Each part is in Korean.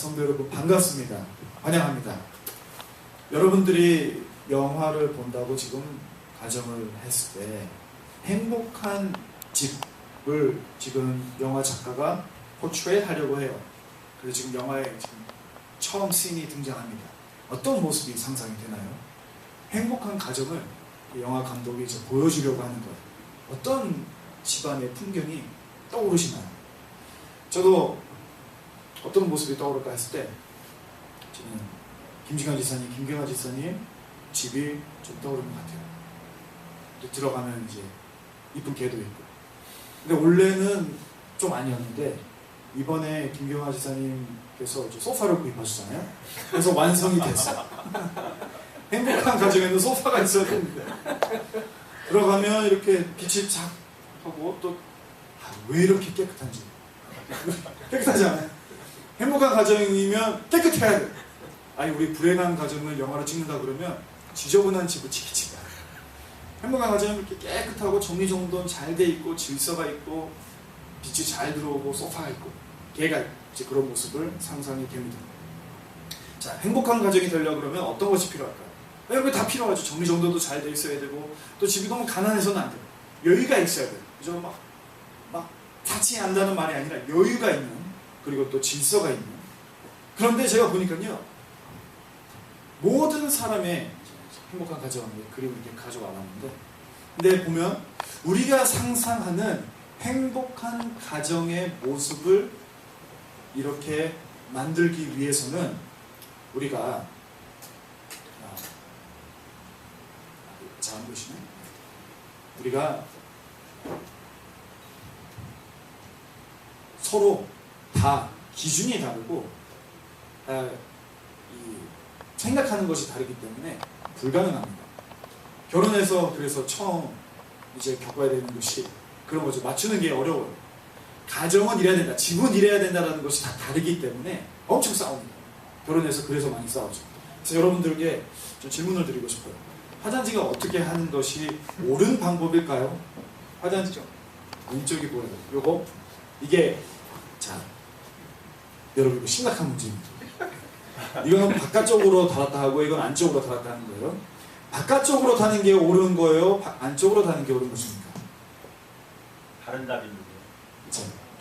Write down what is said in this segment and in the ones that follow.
성도 여러분 반갑습니다. 환영합니다. 여러분들이 영화를 본다고 지금 가정을 했을 때 행복한 집을 지금 영화 작가가 포트레이 하려고 해요. 그래서 지금 영화에 지금 처음 씬이 등장합니다. 어떤 모습이 상상이 되나요? 행복한 가정을 영화 감독이 이제 보여주려고 하는 거예요. 어떤 집안의 풍경이 떠오르시나요? 저도 어떤 모습이 떠오를까 했을 때 저는 김진관 지사님, 김경아 지사님 집이 좀 떠오르는 것 같아요. 또 들어가면 이제 이쁜 개도 있고. 근데 원래는 좀 아니었는데 이번에 김경아 지사님께서 소파를 구입하셨잖아요. 그래서 완성이 됐어요. 행복한 가정에는 소파가 있어야 되는데 들어가면 이렇게 빛이 착 하고 또 왜 이렇게 깨끗한지 깨끗하지 않아요? 행복한 가정이면 깨끗해야 돼. 아니 우리 불행한 가정을 영화로 찍는다 그러면 지저분한 집을 찍히지 않아요. 행복한 가정은 이렇게 깨끗하고 정리정돈 잘 돼 있고 질서가 있고 빛이 잘 들어오고 소파가 있고 개가 이제 그런 모습을 상상이 됩니다. 자, 행복한 가정이 되려고 그러면 어떤 것이 필요할까요? 이거 다 필요하죠. 정리정돈도 잘 돼 있어야 되고 또 집이 너무 가난해서는 안 돼요. 여유가 있어야 돼요. 그죠? 막 자취 한다는 말이 아니라 여유가 있는 그리고 또 질서가 있는. 그런데 제가 보니까요 모든 사람의 행복한 가정을 그림을 이렇게 가져와 놨는데 근데 보면 우리가 상상하는 행복한 가정의 모습을 이렇게 만들기 위해서는 우리가 잘 안 보시네. 우리가 서로 다 기준이 다르고 생각하는 것이 다르기 때문에 불가능합니다. 결혼해서 그래서 처음 이제 겪어야 되는 것이 그런 거죠. 맞추는 게 어려워요. 가정은 이래야 된다, 집은 이래야 된다라는 것이 다 다르기 때문에 엄청 싸웁니다. 결혼해서 그래서 많이 싸우죠. 그래서 여러분들에게 좀 질문을 드리고 싶어요. 화장지가 어떻게 하는 것이 옳은 방법일까요? 화장지죠. 왼쪽이 보여요. 요거 이게 자 여러분 이거 심각한 문제입니다. 이건 바깥쪽으로 달았다 하고 이건 안쪽으로 달았다 하는 거예요. 바깥쪽으로 다는 게 옳은 거예요? 안쪽으로 다는 게 옳은 것입니까? 다른 답입니다.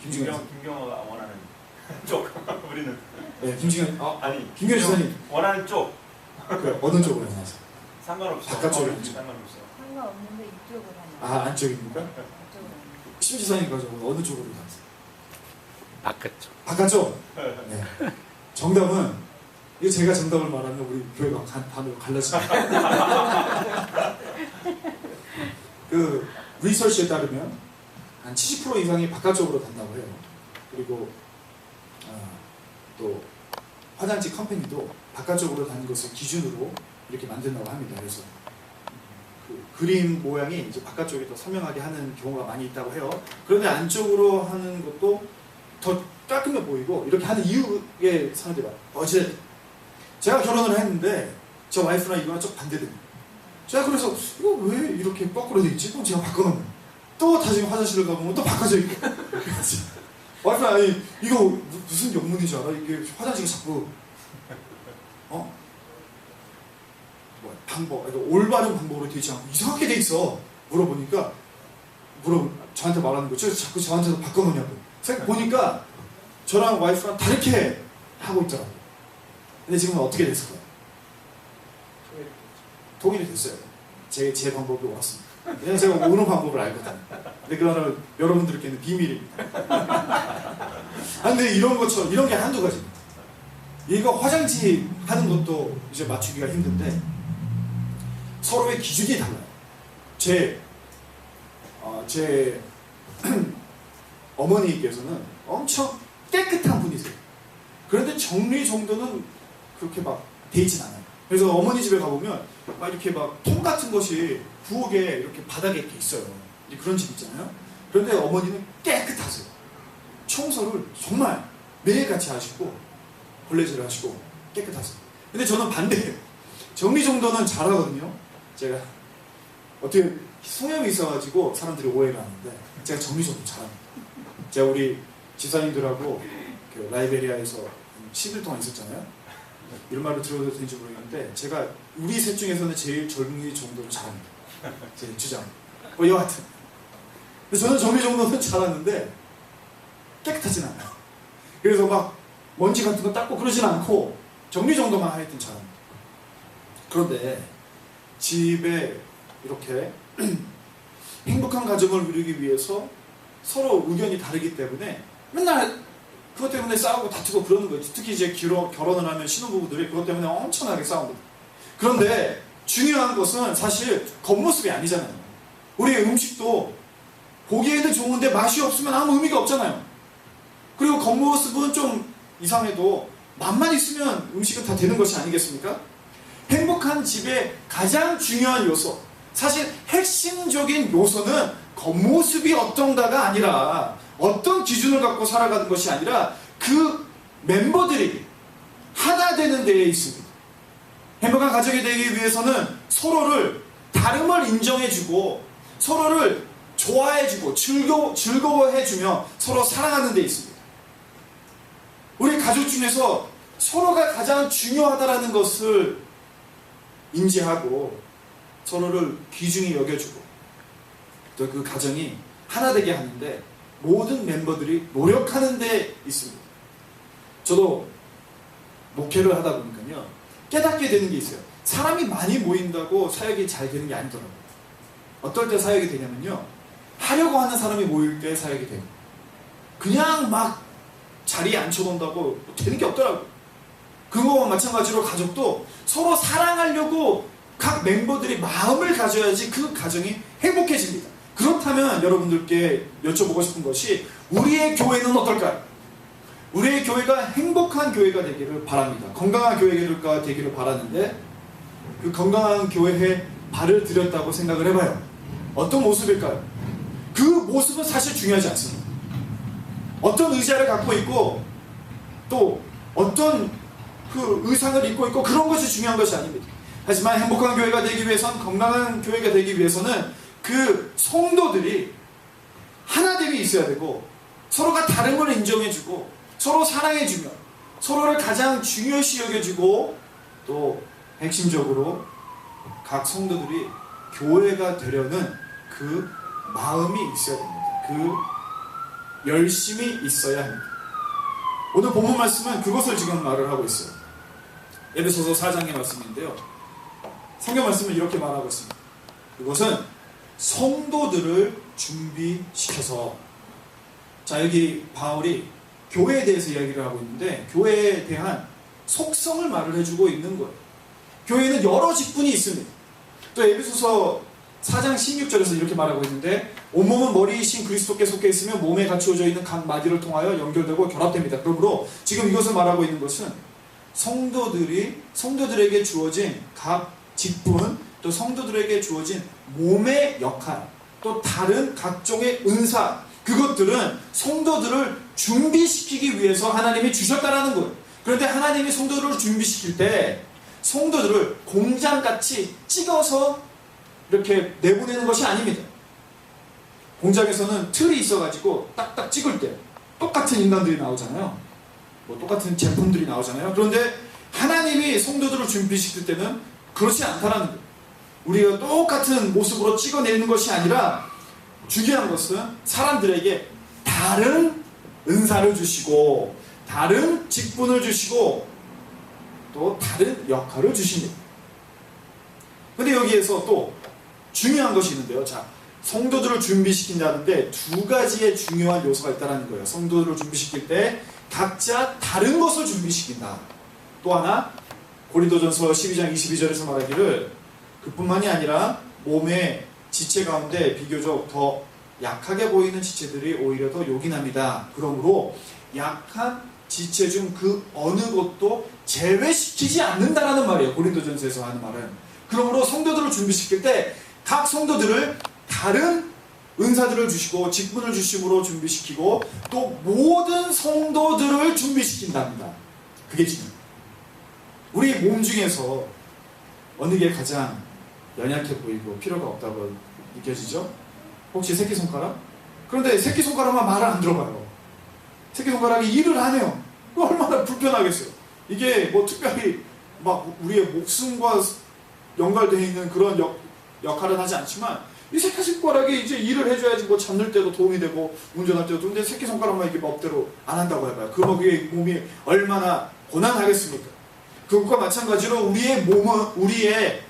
김경호가 원하는 쪽. 우리는 네, 김진관 아니 김경호 지사님 원하는 쪽. 그래, 어느 쪽으로 하세요? 상관없어. 바깥쪽으로 상관없어. 상관없는데 이쪽으로 하나. 안쪽입니까? 이쪽으로 하나. 심 지사님 가져오면 어느 쪽으로 가세요? 바깥쪽. 바깥쪽. 네. 정답은 이거 제가 정답을 말하면 우리 교회가 반으로 갈라집니다. 그 리서치에 따르면 한 70% 이상이 바깥쪽으로 간다고 해요. 그리고 또 화장지 컴퍼니도 바깥쪽으로 다는 것을 기준으로 이렇게 만든다고 합니다. 그래서 그 그림 모양이 이제 바깥쪽이 더 선명하게 하는 경우가 많이 있다고 해요. 그런데 안쪽으로 하는 것도 더 깔끔해 보이고 이렇게 하는 이유에 사람들이 봐요. 어제 제가 결혼을 했는데 제 와이프랑 이거랑 좀 반대됩니다. 제가 그래서 이거 왜 이렇게 거꾸로 돼 있지? 그럼 제가 바꿔놓으면 또 다시 화장실을 가보면 또 바꿔져 있고 와이프랑 아니 이거 무슨 영문인지 알아? 이게 화장실이 자꾸 방법, 올바른 방법으로 되지 않고 이상하게 돼 있어. 물어보니까 저한테 말하는 거죠. 자꾸 저한테도 바꿔놓냐고. 보니까 저랑 와이프랑 다르게 하고 있더라고요. 근데 지금은 어떻게 됐을까요? 통일이 됐어요. 제 방법이 옳았습니다. 왜냐면 제가 옳은 방법을 알거든요. 근데 그거는 여러분들께는 비밀입니다. 근데 이런 것처럼 이런 게 한두 가지입니다. 이거 화장지 하는 것도 이제 맞추기가 힘든데 서로의 기준이 달라요. 제 어머니께서는 엄청 깨끗한 분이세요. 그런데 정리 정도는 그렇게 막 돼 있진 않아요. 그래서 어머니 집에 가보면 막 이렇게 막 통 같은 것이 부엌에 이렇게 바닥에 이렇게 있어요. 그런 집 있잖아요. 그런데 어머니는 깨끗하세요. 청소를 정말 매일같이 하시고 걸레질을 하시고 깨끗하세요. 근데 저는 반대예요. 정리 정도는 잘하거든요. 제가 어떻게 소염이 있어가지고 사람들이 오해를 하는데 제가 정리 정도 잘합니다. 제가 우리 집사님들하고 그 라이베리아에서 10일 동안 있었잖아요. 이런 말을 들어도 되는지 모르겠는데 제가 우리 셋 중에서는 제일 정리 정도로 잘합니다. 제 주장. 뭐 여하튼 근데 저는 정리 정도는 잘하는데 깨끗하진 않아요. 그래서 막 먼지 같은 거 닦고 그러진 않고 정리 정도만 하여튼 잘합니다. 그런데 집에 이렇게 행복한 가정을 이루기 위해서 서로 의견이 다르기 때문에 맨날 그것 때문에 싸우고 다투고 그러는 거죠. 특히 이제 결혼을 하면 신혼부부들이 그것 때문에 엄청나게 싸웁니다. 그런데 중요한 것은 사실 겉모습이 아니잖아요. 우리의 음식도 보기에는 좋은데 맛이 없으면 아무 의미가 없잖아요. 그리고 겉모습은 좀 이상해도 맛만 있으면 음식은 다 되는 것이 아니겠습니까? 행복한 집의 가장 중요한 요소, 사실 핵심적인 요소는 겉모습이 어떤가가 아니라 어떤 기준을 갖고 살아가는 것이 아니라 그 멤버들이 하나 되는 데에 있습니다. 행복한 가정이 되기 위해서는 서로를 다름을 인정해주고 서로를 좋아해주고 즐거워해주며 서로 사랑하는 데 있습니다. 우리 가족 중에서 서로가 가장 중요하다는 것을 인지하고 서로를 귀중히 여겨주고 또 그 가정이 하나 되게 하는데 모든 멤버들이 노력하는 데 있습니다. 저도 목회를 하다 보니까요 깨닫게 되는 게 있어요. 사람이 많이 모인다고 사역이 잘 되는 게 아니더라고요. 어떨 때 사역이 되냐면요, 하려고 하는 사람이 모일 때 사역이 돼요. 그냥 막 자리에 앉혀놓는다고 되는 게 없더라고요. 그거와 마찬가지로 가족도 서로 사랑하려고 각 멤버들이 마음을 가져야지 그 가정이 행복해집니다. 그렇다면 여러분들께 여쭤보고 싶은 것이 우리의 교회는 어떨까요? 우리의 교회가 행복한 교회가 되기를 바랍니다. 건강한 교회가 되기를 바라는데 그 건강한 교회에 발을 들였다고 생각을 해봐요. 어떤 모습일까요? 그 모습은 사실 중요하지 않습니다. 어떤 의자를 갖고 있고 또 어떤 그 의상을 입고 있고 그런 것이 중요한 것이 아닙니다. 하지만 행복한 교회가 되기 위해서는, 건강한 교회가 되기 위해서는 그 성도들이 하나됨이 있어야 되고 서로가 다른 걸 인정해주고 서로 사랑해주며 서로를 가장 중요시 여겨주고 또 핵심적으로 각 성도들이 교회가 되려는 그 마음이 있어야 됩니다. 그 열심이 있어야 합니다. 오늘 본문 말씀은 그것을 지금 말을 하고 있어요. 에베소서 4장의 말씀인데요, 성경 말씀은 이렇게 말하고 있습니다. 그것은 성도들을 준비시켜서, 자, 여기 바울이 교회에 대해서 이야기를 하고 있는데 교회에 대한 속성을 말을 해주고 있는 거예요. 교회는 여러 직분이 있습니다. 또 에베소서 4장 16절에서 이렇게 말하고 있는데 온몸은 머리이신 그리스도께 속해 있으며 몸에 갖추어져 있는 각 마디를 통하여 연결되고 결합됩니다. 그러므로 지금 이것을 말하고 있는 것은 성도들에게 주어진 각 직분, 또 성도들에게 주어진 몸의 역할, 또 다른 각종의 은사, 그것들은 성도들을 준비시키기 위해서 하나님이 주셨다라는 거예요. 그런데 하나님이 성도들을 준비시킬 때 성도들을 공장같이 찍어서 이렇게 내보내는 것이 아닙니다. 공장에서는 틀이 있어가지고 딱딱 찍을 때 똑같은 인간들이 나오잖아요. 뭐 똑같은 제품들이 나오잖아요. 그런데 하나님이 성도들을 준비시킬 때는 그렇지 않다라는 거예요. 우리가 똑같은 모습으로 찍어내는 것이 아니라 중요한 것은 사람들에게 다른 은사를 주시고 다른 직분을 주시고 또 다른 역할을 주십니다. 근데 여기에서 또 중요한 것이 있는데요. 자, 성도들을 준비시킨다는데 두 가지의 중요한 요소가 있다는 거예요. 성도들을 준비시킬 때 각자 다른 것을 준비시킨다. 또 하나, 고린도전서 12장 22절에서 말하기를 그뿐만이 아니라 몸의 지체 가운데 비교적 더 약하게 보이는 지체들이 오히려 더 요긴합니다. 그러므로 약한 지체 중 그 어느 것도 제외시키지 않는다라는 말이에요. 고린도전서에서 하는 말은. 그러므로 성도들을 준비시킬 때 각 성도들을 다른 은사들을 주시고 직분을 주심으로 준비시키고 또 모든 성도들을 준비시킨답니다. 그게 중요해요. 우리 몸 중에서 어느 게 가장 연약해 보이고 필요가 없다고 느껴지죠? 혹시 새끼손가락? 그런데 새끼손가락만 말을 안 들어봐요. 새끼손가락이 일을 안 해요. 얼마나 불편하겠어요. 이게 뭐 특별히 막 우리의 목숨과 연관되어 있는 그런 역할은 하지 않지만 이 새끼손가락이 이제 일을 해줘야지 뭐 잠들 때도 도움이 되고 운전할 때도. 근데 새끼손가락만 이렇게 멋대로 안 한다고 해봐요. 그러면 그게 몸이 얼마나 고난하겠습니까? 그것과 마찬가지로 우리의 몸은, 우리의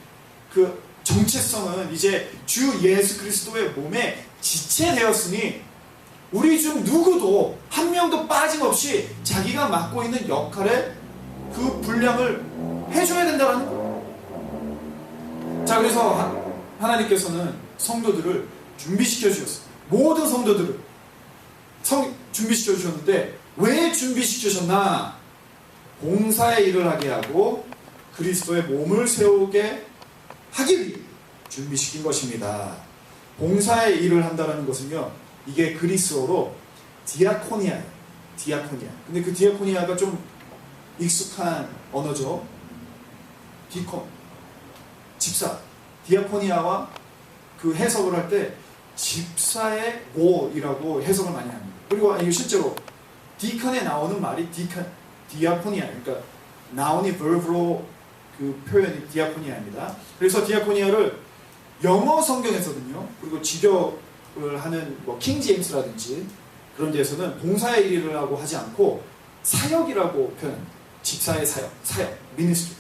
그 정체성은 이제 주 예수 그리스도의 몸에 지체되었으니 우리 중 누구도 한 명도 빠짐없이 자기가 맡고 있는 역할에 그 분량을 해줘야 된다는 거예요. 자, 그래서 하나님께서는 성도들을 준비시켜 주셨어요. 모든 성도들을 준비시켜 주셨는데 왜 준비시키셨나? 봉사의 일을 하게 하고 그리스도의 몸을 세우게 하기 위해 준비시킨 것입니다. 봉사의 일을 한다는 것은요, 이게 그리스어로 디아코니아예요. 디아코니아. 근데 그 디아코니아가 좀 익숙한 언어죠. 디콘, 집사. 디아코니아와 그 해석을 할 때 집사의 모이라고 해석을 많이 합니다. 그리고 이게 실제로 디컨에 나오는 말이 디아코니아. 그러니까 나온이 verb로 그 표현이 디아코니아입니다. 그래서 디아코니아를 영어 성경에서는요, 그리고 직역을 하는 뭐 킹제임스라든지 그런 데에서는 봉사의 일이라고 하지 않고 사역이라고 표현합니다. 집사의 사역, 미니스트리.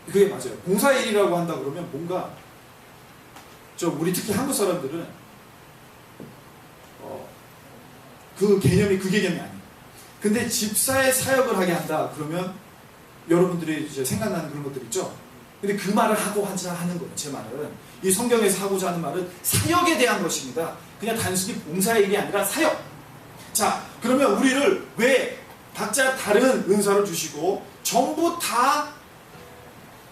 그게 맞아요. 봉사의 일이라고 한다 그러면 뭔가 좀 우리 특히 한국 사람들은 그 개념이 아니에요. 근데 집사의 사역을 하게 한다 그러면 여러분들이 이제 생각나는 그런 것들 있죠. 근데 그 말을 하는 거예요. 제 말은 이 성경에서 하고자 하는 말은 사역에 대한 것입니다. 그냥 단순히 봉사의 일이 아니라 사역. 자, 그러면 우리를 왜 각자 다른 은사를 주시고 전부 다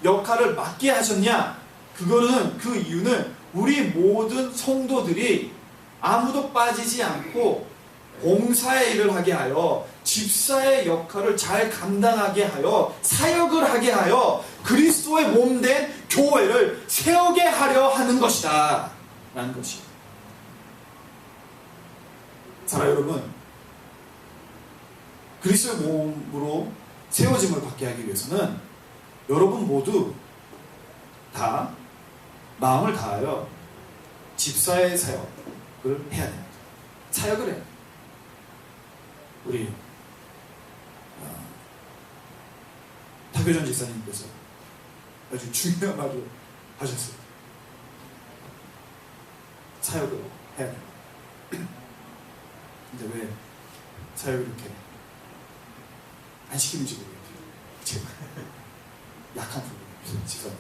역할을 맡게 하셨냐? 그거는 그 이유는 우리 모든 성도들이 아무도 빠지지 않고 봉사의 일을 하게 하여 집사의 역할을 잘 감당하게 하여 사역을 하게 하여 그리스도의 몸된 교회를 세우게 하려 하는 것이다 라는 것이에요. 사랑 여러분, 그리스도의 몸으로 세워짐을 받게 하기 위해서는 여러분 모두 다 마음을 다하여 집사의 사역을 해야 됩니다. 사역을 해야 됩니다. 우리 타교전 집사님께서 아주 중요한 말을 하셨어요. 사역을 해야 됩니다. 근데 왜 사역을 이렇게 안 시키는지 모르겠어요. 제가 약한 부분이 집사님.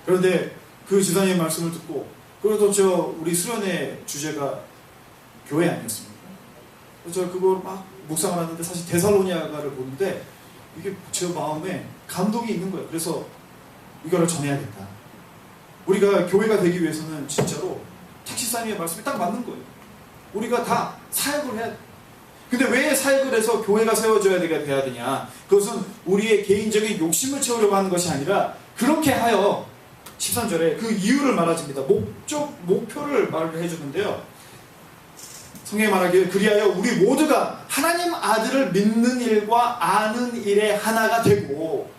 그런데 그 집사님의 말씀을 듣고, 그래도 우리 수련회 주제가 교회 아니었습니까? 그래서 그걸 막 묵상을 하는데 사실 데살로니가를 보는데 이게 제 마음에 감동이 있는 거예요. 그래서 이거를 전해야겠다. 우리가 교회가 되기 위해서는 진짜로 택시사님의 말씀이 딱 맞는 거예요. 우리가 다 사역을 해야 돼. 근데 왜 사역을 해서 교회가 세워져야 돼야 되냐? 그것은 우리의 개인적인 욕심을 채우려고 하는 것이 아니라 그렇게 하여 13절에 그 이유를 말해줍니다. 목표를 말을 해주는데요. 성경에 말하기를 그리하여 우리 모두가 하나님 아들을 믿는 일과 아는 일에 하나가 되고,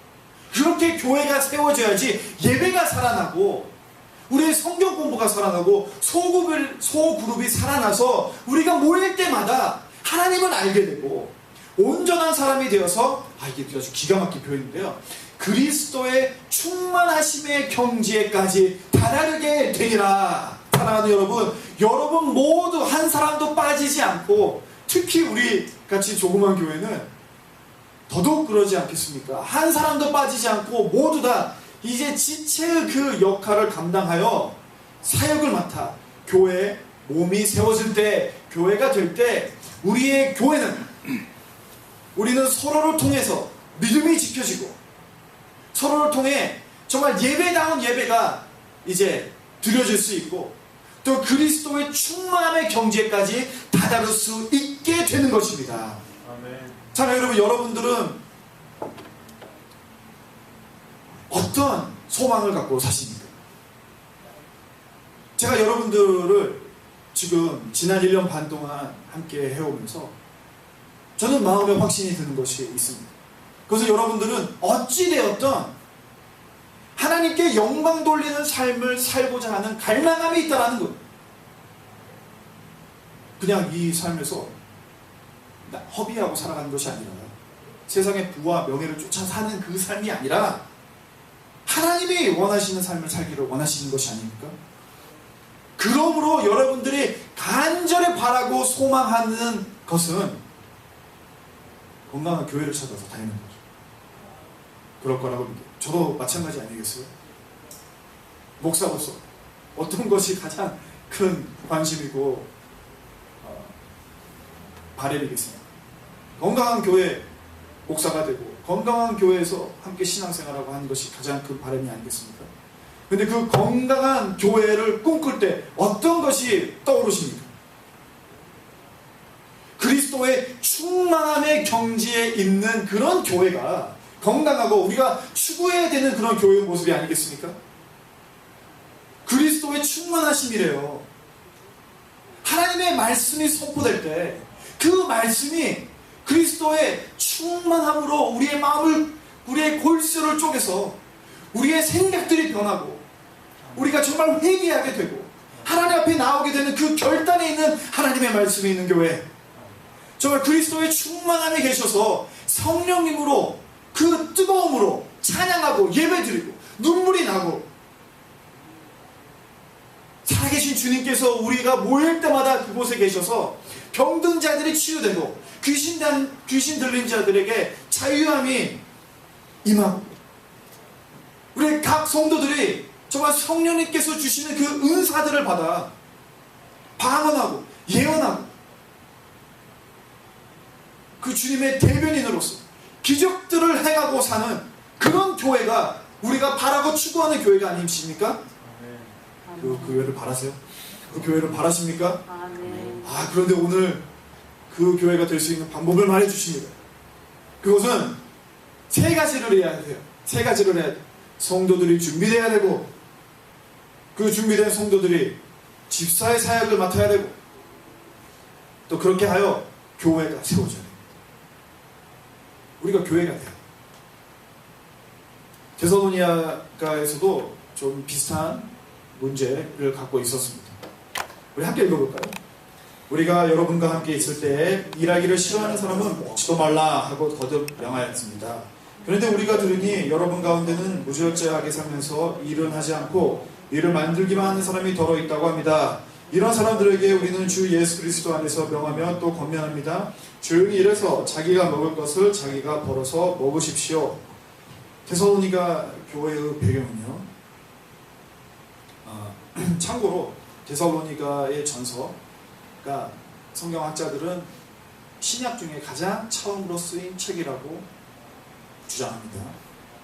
그렇게 교회가 세워져야지 예배가 살아나고 우리의 성경 공부가 살아나고 소그룹이 살아나서 우리가 모일 때마다 하나님을 알게 되고 온전한 사람이 되어서, 이게 아주 기가 막힌 표현인데요, 그리스도의 충만하심의 경지에까지 다다르게 되리라. 사랑하는 여러분 모두 한 사람도 빠지지 않고, 특히 우리 같이 조그만 교회는 더더욱 그러지 않겠습니까? 한 사람도 빠지지 않고 모두 다 이제 지체의 그 역할을 감당하여 사역을 맡아 교회 몸이 세워질 때, 교회가 될 때 우리의 교회는, 우리는 서로를 통해서 믿음이 지켜지고 서로를 통해 정말 예배다운 예배가 이제 드려질 수 있고 또 그리스도의 충만함의 경지에까지 다다를 수 있게 되는 것입니다. 아멘. 자, 여러분들은 어떤 소망을 갖고 사십니까? 제가 여러분들을 지금 지난 1년 반 동안 함께 해오면서 저는 마음에 확신이 드는 것이 있습니다. 그래서 여러분들은 어찌되었든 하나님께 영광 돌리는 삶을 살고자 하는 갈망함이 있다는 것. 그냥 이 삶에서 허비하고 살아가는 것이 아니라 세상의 부와 명예를 쫓아 사는 그 삶이 아니라 하나님이 원하시는 삶을 살기를 원하시는 것이 아닙니까? 그러므로 여러분들이 간절히 바라고 소망하는 것은 건강한 교회를 찾아서 다니는 거죠. 그럴 거라고 믿어요. 저도 마찬가지 아니겠어요? 목사로서 어떤 것이 가장 큰 관심이고 바람이겠습니까? 건강한 교회 목사가 되고 건강한 교회에서 함께 신앙생활하고 하는 것이 가장 큰 바람이 아니겠습니까? 근데 그 건강한 교회를 꿈꿀 때 어떤 것이 떠오르십니까? 그리스도의 충만함의 경지에 있는 그런 교회가 건강하고 우리가 추구해야 되는 그런 교회 모습이 아니겠습니까? 그리스도의 충만하심이래요. 하나님의 말씀이 선포될 때 그 말씀이 그리스도의 충만함으로 우리의 마음을, 우리의 골수를 쪼개서 우리의 생각들이 변하고 우리가 정말 회개하게 되고 하나님 앞에 나오게 되는 그 결단에 있는 하나님의 말씀이 있는 교회, 정말 그리스도의 충만함이 계셔서 성령님으로 그 뜨거움으로 찬양하고 예배드리고 눈물이 나고 살아계신 주님께서 우리가 모일 때마다 그곳에 계셔서 병든 자들이 치유되고 귀신 들린 자들에게 자유함이 임하고 우리 각 성도들이 정말 성령님께서 주시는 그 은사들을 받아 방언하고 예언하고 그 주님의 대변인으로서 기적들을 행하고 사는 그런 교회가 우리가 바라고 추구하는 교회가 아니십니까? 그 교회를 바라세요? 그 교회를 바라십니까? 그런데 오늘 그 교회가 될 수 있는 방법을 말해 주십니다. 그것은 세 가지를 해야 돼요. 세 가지를 해야 돼요. 성도들이 준비되어야 되고 그 준비된 성도들이 집사의 사역을 맡아야 되고 또 그렇게 하여 교회가 세워져야 돼요. 우리가 교회가 돼요. 데살로니가에서도 좀 비슷한 문제를 갖고 있었습니다. 우리 함께 읽어볼까요? 우리가 여러분과 함께 있을 때 일하기를 싫어하는 사람은 먹지도 말라 하고 거듭 명하였습니다. 그런데 우리가 들으니 여러분 가운데는 무지어째하게 살면서 일은 하지 않고 일을 만들기만 하는 사람이 더러 있다고 합니다. 이런 사람들에게 우리는 주 예수 그리스도 안에서 명하며 또 권면합니다. 조용히 일해서 자기가 먹을 것을 자기가 벌어서 먹으십시오. 데살로니가 교회의 배경은요, 참고로 데살로니가의 전서가 성경학자들은 신약 중에 가장 처음으로 쓰인 책이라고 주장합니다.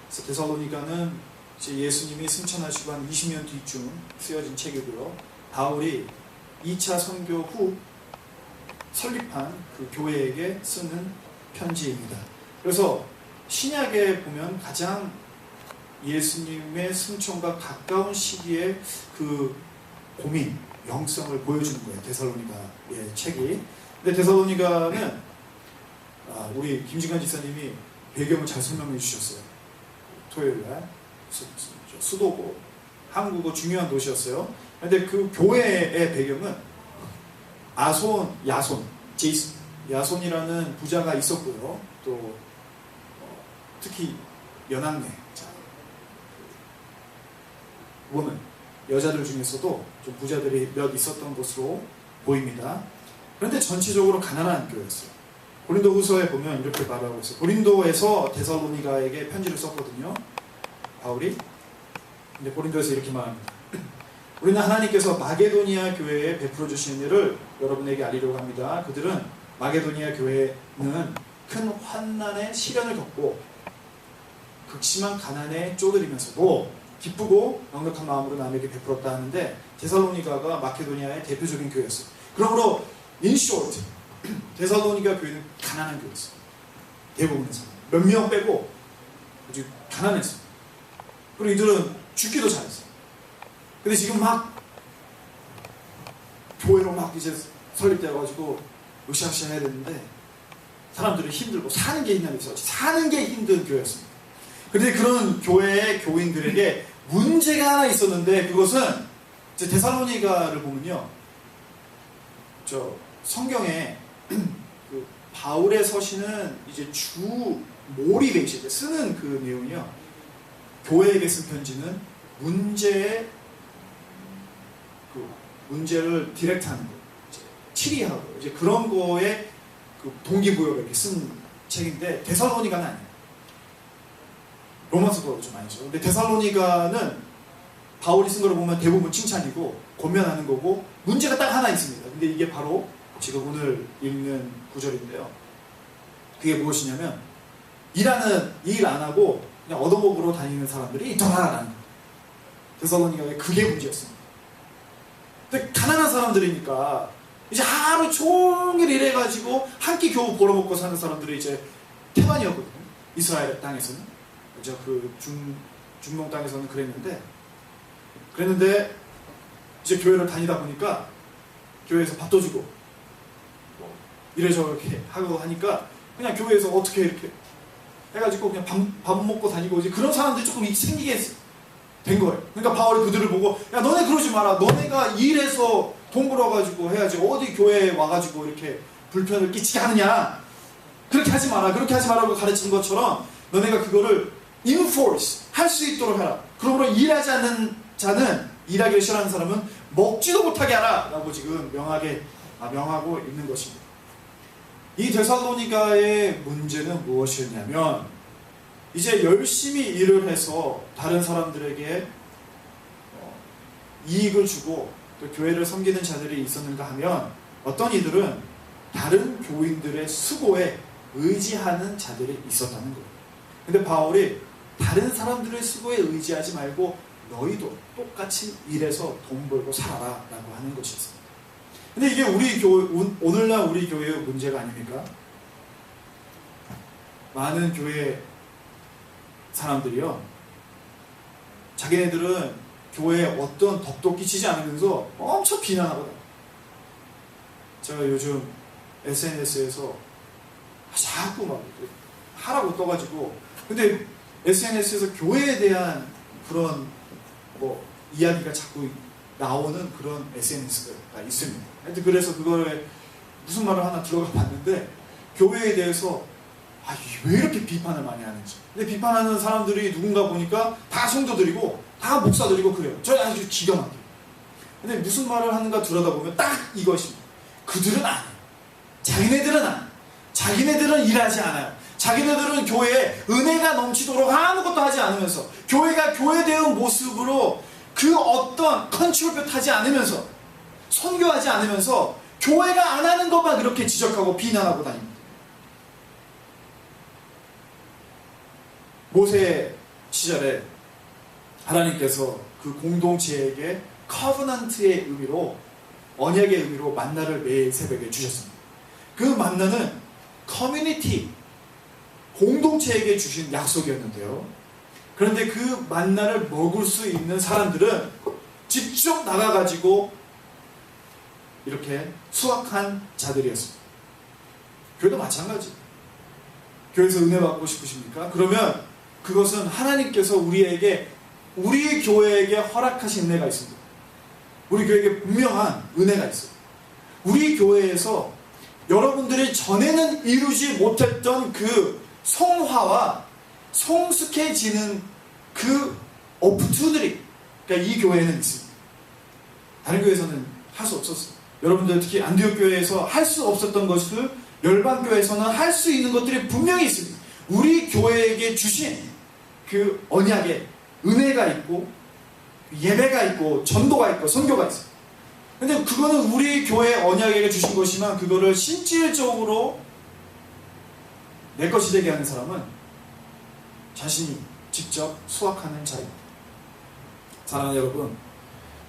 그래서 데살로니가는 예수님이 승천하시고 한 20년 뒤쯤 쓰여진 책이고요. 바울이 2차 선교 후 설립한 그 교회에게 쓰는 편지입니다. 그래서 신약에 보면 가장 예수님의 승천과 가까운 시기에 그 고민, 영성을 보여주는 거예요. 데살로니가의 책이. 근데 데살로니가는 우리 김진관 지사님이 배경을 잘 설명해 주셨어요. 토요일날 수도고 한국어 중요한 도시였어요. 근데 그 교회의 배경은 야손이라는 부자가 있었고요. 또 특히 연합내 보면 여자들 중에서도 좀 부자들이 몇 있었던 것으로 보입니다. 그런데 전체적으로 가난한 교회였어요. 고린도후서에 보면 이렇게 말하고 있어요. 고린도에서 데살로니가에게 편지를 썼거든요, 바울이. 근데 고린도에서 이렇게 말합니다. 우리는 하나님께서 마게도니아 교회에 베풀어 주신 일을 여러분에게 알리려고 합니다. 그들은 마게도니아 교회는 큰 환난의 시련을 겪고 극심한 가난에 쪼들리면서도 기쁘고 넉넉한 마음으로 남에게 베풀었다 하는데 데살로니가가 마케도니아의 대표적인 교회였어요. 그러므로 in short, 데살로니가 교회는 가난한 교회였어요. 대부분의 사람 몇 명 빼고 아주 가난했어요. 그리고 이들은 죽기도 잘했어요. 근데 지금 막 교회로 막 이제 설립되어가지고 으쌰으쌰 해야 되는데 사람들은 힘들고 사는 게 힘든 있어. 사는 게 힘든 교회였습니다. 그런데 그런 교회의 교인들에게 문제가 하나 있었는데 그것은 이제 데살로니가를 보면요, 저 성경에 그 바울의 서신은 이제 주 몰입에 이제 쓰는 그 내용이요, 교회에게 쓴 편지는 문제를 디렉트하는 거, 치리하고 이제 그런 거에 그 동기부여가 이렇게 쓴 책인데 데살로니가는 아니에요. 로마서도 좀 아니죠. 근데 데살로니가는 바울이 쓴 거를 보면 대부분 칭찬이고 권면하는 거고 문제가 딱 하나 있습니다. 근데 이게 바로 지금 오늘 읽는 구절인데요. 그게 무엇이냐면 일 안 하고 그냥 얻어먹으러 다니는 사람들이 있더라라는 거예요. 데살로니가에 그게 문제였습니다. 근데 가난한 사람들이니까 이제 하루 종일 일해가지고 한 끼 겨우 벌어먹고 사는 사람들이 이제 태반이었거든요. 이스라엘 땅에서는. 이제 그 중동 땅에서는 그랬는데 이제 교회를 다니다 보니까 교회에서 밥도 주고 뭐 이래저렇게 하고 하니까 그냥 교회에서 어떻게 이렇게 해가지고 그냥 밥 먹고 다니고 이제 그런 사람들이 조금 생기게 된 거예요. 그러니까 바울이 그들을 보고 야 너네 그러지 마라. 너네가 일해서 돈 벌어가지고 해야지 어디 교회에 와가지고 이렇게 불편을 끼치게 하느냐. 그렇게 하지 마라. 그렇게 하지 마라고 가르친 것처럼 너네가 그거를 enforce 할 수 있도록 해라. 그러므로 일하지 않는 자는, 일하기를 싫어하는 사람은 먹지도 못하게 하라 라고 지금 명하고 있는 것입니다. 이 데살로니가의 문제는 무엇이었냐면 이제 열심히 일을 해서 다른 사람들에게 이익을 주고 또 교회를 섬기는 자들이 있었는가 하면 어떤 이들은 다른 교인들의 수고에 의지하는 자들이 있었다는 거예요. 근데 바울이 다른 사람들의 수고에 의지하지 말고 너희도 똑같이 일해서 돈 벌고 살아라 라고 하는 것이었습니다. 근데 이게 오늘날 우리 교회의 문제가 아닙니까? 많은 교회 사람들이요, 자기네들은 교회에 어떤 덕도 끼치지 않으면서 엄청 비난하거든요. 제가 요즘 SNS에서 자꾸 막 하라고 떠가지고, 근데 SNS에서 교회에 대한 그런 뭐 이야기가 자꾸 나오는 그런 SNS가 있습니다. 하여튼 그래서 그거에 무슨 말을 하나 들어가 봤는데 교회에 대해서 왜 이렇게 비판을 많이 하는지. 근데 비판하는 사람들이 누군가 보니까 다 성도들이고 다 목사들이고 그래요. 저 아주 기가 막혀요. 근데 무슨 말을 하는가 들여다보면 딱 이것입니다. 그들은 안 해요. 자기네들은 안 해요. 자기네들은 일하지 않아요. 자기네들은 교회에 은혜가 넘치도록 아무것도 하지 않으면서 교회가 교회되는 모습으로 그 어떤 컨트롤 하지 않으면서 선교하지 않으면서 교회가 안 하는 것만 그렇게 지적하고 비난하고 다닙니다. 모세 시절에 하나님께서 그 공동체에게 커버넌트의 의미로, 언약의 의미로 만나를 매일 새벽에 주셨습니다. 그 만나는 커뮤니티, 공동체에게 주신 약속이었는데요. 그런데 그 만나를 먹을 수 있는 사람들은 직접 나가가지고 이렇게 수확한 자들이었습니다. 교회도 마찬가지. 교회에서 은혜 받고 싶으십니까? 그러면 그것은 하나님께서 우리에게, 우리 교회에게 허락하신 은혜가 있습니다. 우리 교회에게 분명한 은혜가 있어요. 우리 교회에서 여러분들이 전에는 이루지 못했던 그 성화와 성숙해지는 그 오프튜니티, 그러니까 이 교회에는 있습니다. 다른 교회에서는 할 수 없었어요. 여러분들 특히 안디옥 교회에서 할 수 없었던 것을 열방 교회에서는 할 수 있는 것들이 분명히 있습니다. 우리 교회에게 주신 그 언약에 은혜가 있고 예배가 있고 전도가 있고 선교가 있어요. 근데 그거는 우리 교회 언약에게 주신 것이지만 그거를 실질적으로 내 것이 되게 하는 사람은 자신이 직접 수확하는 자입니다. 사랑하는 여러분,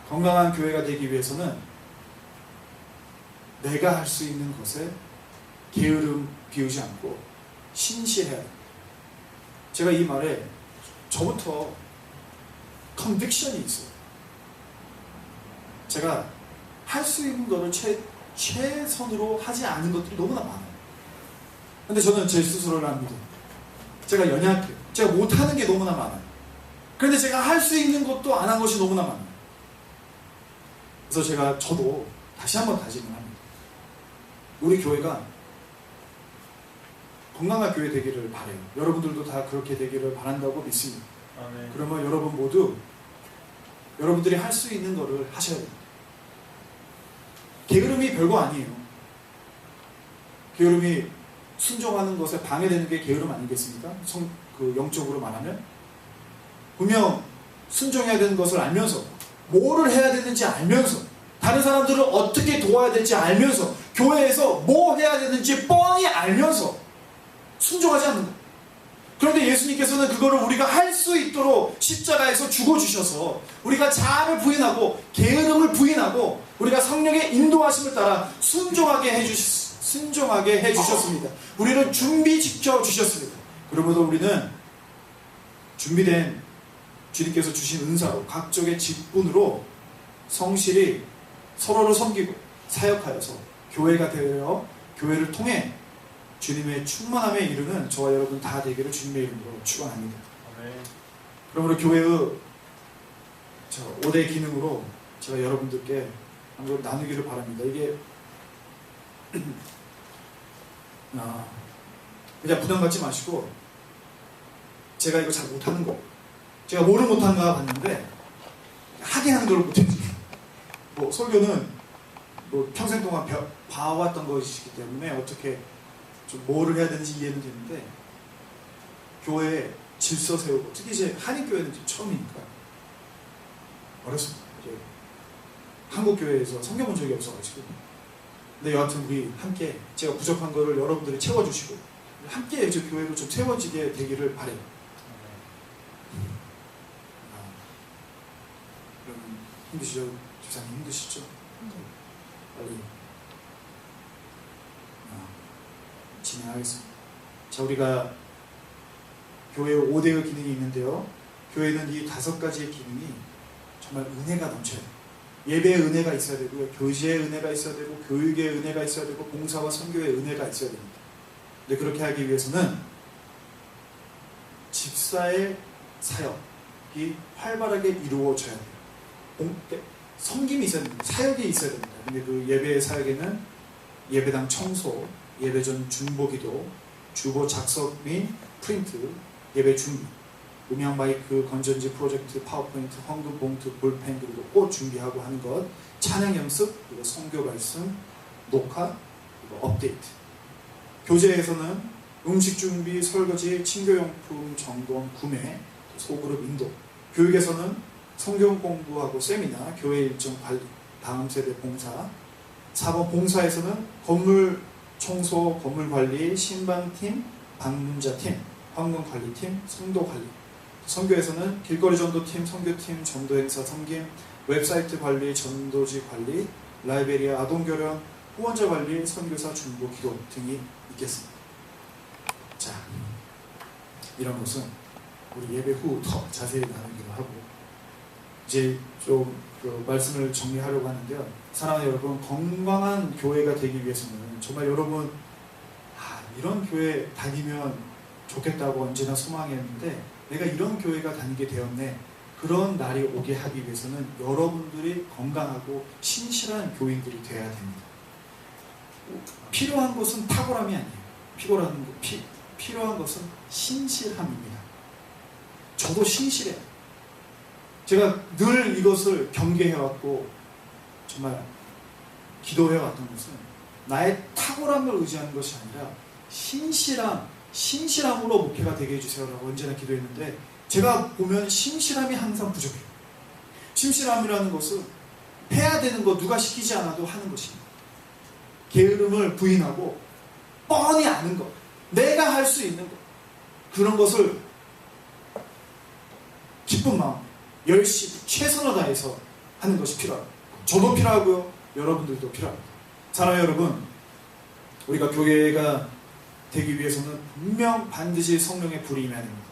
건강한 교회가 되기 위해서는 내가 할 수 있는 것에 게으름 비우지 않고 신실해야 합니다. 제가 이 말에 저부터 컨빅션이 있어요. 제가 할 수 있는 것을 최선으로 하지 않은 것들이 너무나 많아요. 근데 저는 제 스스로를 안 믿어요. 제가 연약해요. 제가 못하는 게 너무나 많아요. 그런데 제가 할 수 있는 것도 안 한 것이 너무나 많아요. 그래서 저도 다시 한번 다짐을 합니다. 우리 교회가 건강한 교회 되기를 바라요. 여러분들도 다 그렇게 되기를 바란다고 믿습니다. 아멘. 그러면 여러분 모두 여러분들이 할 수 있는 거를 하셔야 됩니다. 게으름이 별거 아니에요. 게으름이 순종하는 것에 방해되는 게 게으름 아니겠습니까? 영적으로 말하면 분명 순종해야 되는 것을 알면서 뭐를 해야 되는지 알면서 다른 사람들을 어떻게 도와야 될지 알면서 교회에서 뭐 해야 되는지 뻔히 알면서 순종하지 않는다. 그런데 예수님께서는 그거를 우리가 할 수 있도록 십자가에서 죽어주셔서 우리가 자아를 부인하고 게으름을 부인하고 우리가 성령의 인도하심을 따라 순종하게 해주셨습니다. 우리를 준비시켜 주셨습니다. 그러므로 우리는 준비된 주님께서 주신 은사로 각종의 직분으로 성실히 서로를 섬기고 사역하여서 교회가 되어 교회를 통해 주님의 충만함에 이르는 저와 여러분 다 되기를 주님의 이름으로 축원합니다. 아멘. 그러므로 교회의 5대 기능으로 제가 여러분들께 한번 나누기를 바랍니다. 이게 그냥 부담 갖지 마시고 제가 이거 잘 못하는 거 제가 뭐를 못한가 봤는데 하게 하는 걸 못했지. 뭐 설교는 뭐 평생 동안 봐왔던 것이기 때문에 어떻게 좀 뭐를 해야 되는지 이해는 되는데 교회에 질서 세우고 특히 이제 한인교회는 이제 처음이니까 어렸습니다. 이제 한국 교회에서 섬겨 본 적이 없어가지고 근데 여하튼 우리 함께 제가 부족한 거를 여러분들이 채워주시고 함께 이제 교회로 좀 채워지게 되기를 바래요. 그러면 힘드시죠? 집사님 힘드시죠? 빨리 진행하겠습니다. 자, 우리가 교회의 5대의 기능이 있는데요. 교회는 이 5가지의 기능이 정말 은혜가 넘쳐요. 예배의 은혜가 있어야 되고요. 교제의 은혜가 있어야 되고 교육의 은혜가 있어야 되고 봉사와 선교의 은혜가 있어야 됩니다. 근데 그렇게 하기 위해서는 집사의 사역이 활발하게 이루어져야 돼요. 섬김이 있어야 됩니다. 사역이 있어야 됩니다. 근데 그 예배의 사역에는 예배당 청소, 예배 전 중보기도, 주보 작성 및 프린트, 예배 준비, 음향 마이크, 건전지 프로젝트, 파워포인트, 헌금 봉투, 볼펜, 그리고 꽃 준비하고 하는 것, 찬양 연습, 그리고 선교 말씀, 녹화, 그리고 업데이트. 교제에서는 음식 준비, 설거지, 친교용품 점검, 구매, 소그룹 인도. 교육에서는 성경 공부하고 세미나, 교회 일정 관리, 다음 세대 봉사. 4번 봉사에서는 건물 청소, 건물 관리, 신방팀, 방문자팀, 환경관리팀, 성도관리. 선교에서는 길거리 전도팀, 선교팀, 전도행사 섬김, 웹사이트 관리, 전도지 관리, 라이베리아 아동교련, 후원자 관리, 선교사 중보 기도 등이 있겠습니다. 자, 이런 것은 우리 예배 후 더 자세히 나누기로 하고 이제 좀 그 말씀을 정리하려고 하는데요. 사랑하는 여러분, 건강한 교회가 되기 위해서는 정말 여러분 이런 교회 다니면 좋겠다고 언제나 소망했는데 내가 이런 교회가 다니게 되었네. 그런 날이 오게 하기 위해서는 여러분들이 건강하고 신실한 교인들이 되어야 됩니다. 필요한 것은 탁월함이 아니에요. 필요한 것은 신실함입니다. 저도 신실해요. 제가 늘 이것을 경계해왔고 정말 기도해왔던 것은 나의 탁월함을 의지하는 것이 아니라 신실함으로 목회가 되게 해주세요라고 언제나 기도했는데 제가 보면 신실함이 항상 부족해요. 신실함이라는 것은 해야 되는 거 누가 시키지 않아도 하는 것입니다. 게으름을 부인하고 뻔히 아는 것, 내가 할 수 있는 것, 그런 것을 기쁜 마음, 열심히 최선을 다해서 하는 것이 필요합니다. 저도 필요하고요. 여러분들도 필요합니다. 사랑하는 여러분, 우리가 교회가 되기 위해서는 분명 반드시 성령의 불이 임해야 됩니다.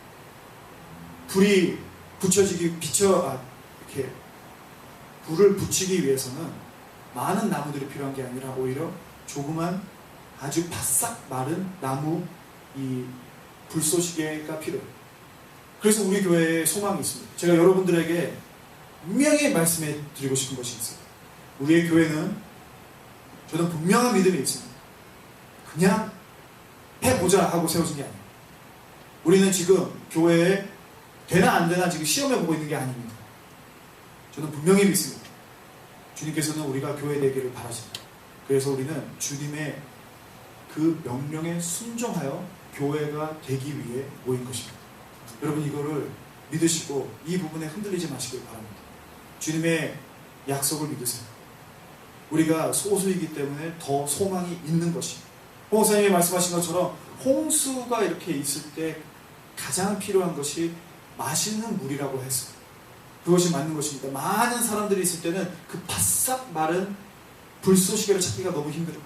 불이 이렇게 불을 붙이기 위해서는 많은 나무들이 필요한 게 아니라 오히려 조그만 아주 바싹 마른 나무 이 불쏘시개가 필요해요. 그래서 우리 교회에 소망이 있습니다. 제가 여러분들에게 분명히 말씀해 드리고 싶은 것이 있어요. 우리의 교회는 저는 분명한 믿음이 있습니다. 그냥 해보자 하고 세워진 게 아니에요. 우리는 지금 교회에 되나 안 되나 지금 시험해 보고 있는 게 아닙니다. 저는 분명히 믿습니다. 주님께서는 우리가 교회 되기를 바라십니다. 그래서 우리는 주님의 그 명령에 순종하여 교회가 되기 위해 모인 것입니다. 여러분 이거를 믿으시고 이 부분에 흔들리지 마시길 바랍니다. 주님의 약속을 믿으세요. 우리가 소수이기 때문에 더 소망이 있는 것입니다. 홍 목사님이 말씀하신 것처럼 홍수가 이렇게 있을 때 가장 필요한 것이 맛있는 물이라고 했어요. 그것이 맞는 것입니다. 많은 사람들이 있을 때는 그 바싹 마른 불쏘시개를 찾기가 너무 힘들어요.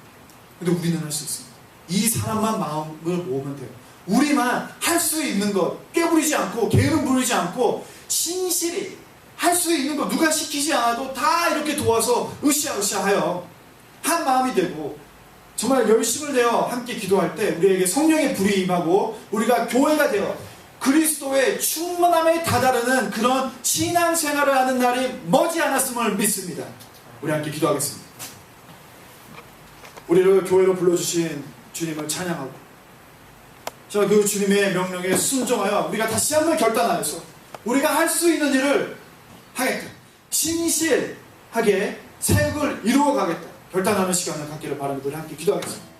근데 우리는 할 수 있습니다. 이 사람만 마음을 모으면 돼요. 우리만 할 수 있는 것 깨부리지 않고 게으름 부리지 않고 신실히 할 수 있는 것 누가 시키지 않아도 다 이렇게 도와서 으쌰으쌰하여 한 마음이 되고 정말 열심을 내어 함께 기도할 때 우리에게 성령의 불이 임하고 우리가 교회가 되어 그리스도의 충만함에 다다르는 그런 신앙생활을 하는 날이 머지않았음을 믿습니다. 우리 함께 기도하겠습니다. 우리를 교회로 불러주신 주님을 찬양하고 자, 그 주님의 명령에 순종하여 우리가 다시 한번 결단하여서 우리가 할 수 있는 일을 하겠다. 신실하게 사역을 이루어가겠다. 결단하는 시간을 갖기를 바랍니다. 우리 함께 기도하겠습니다.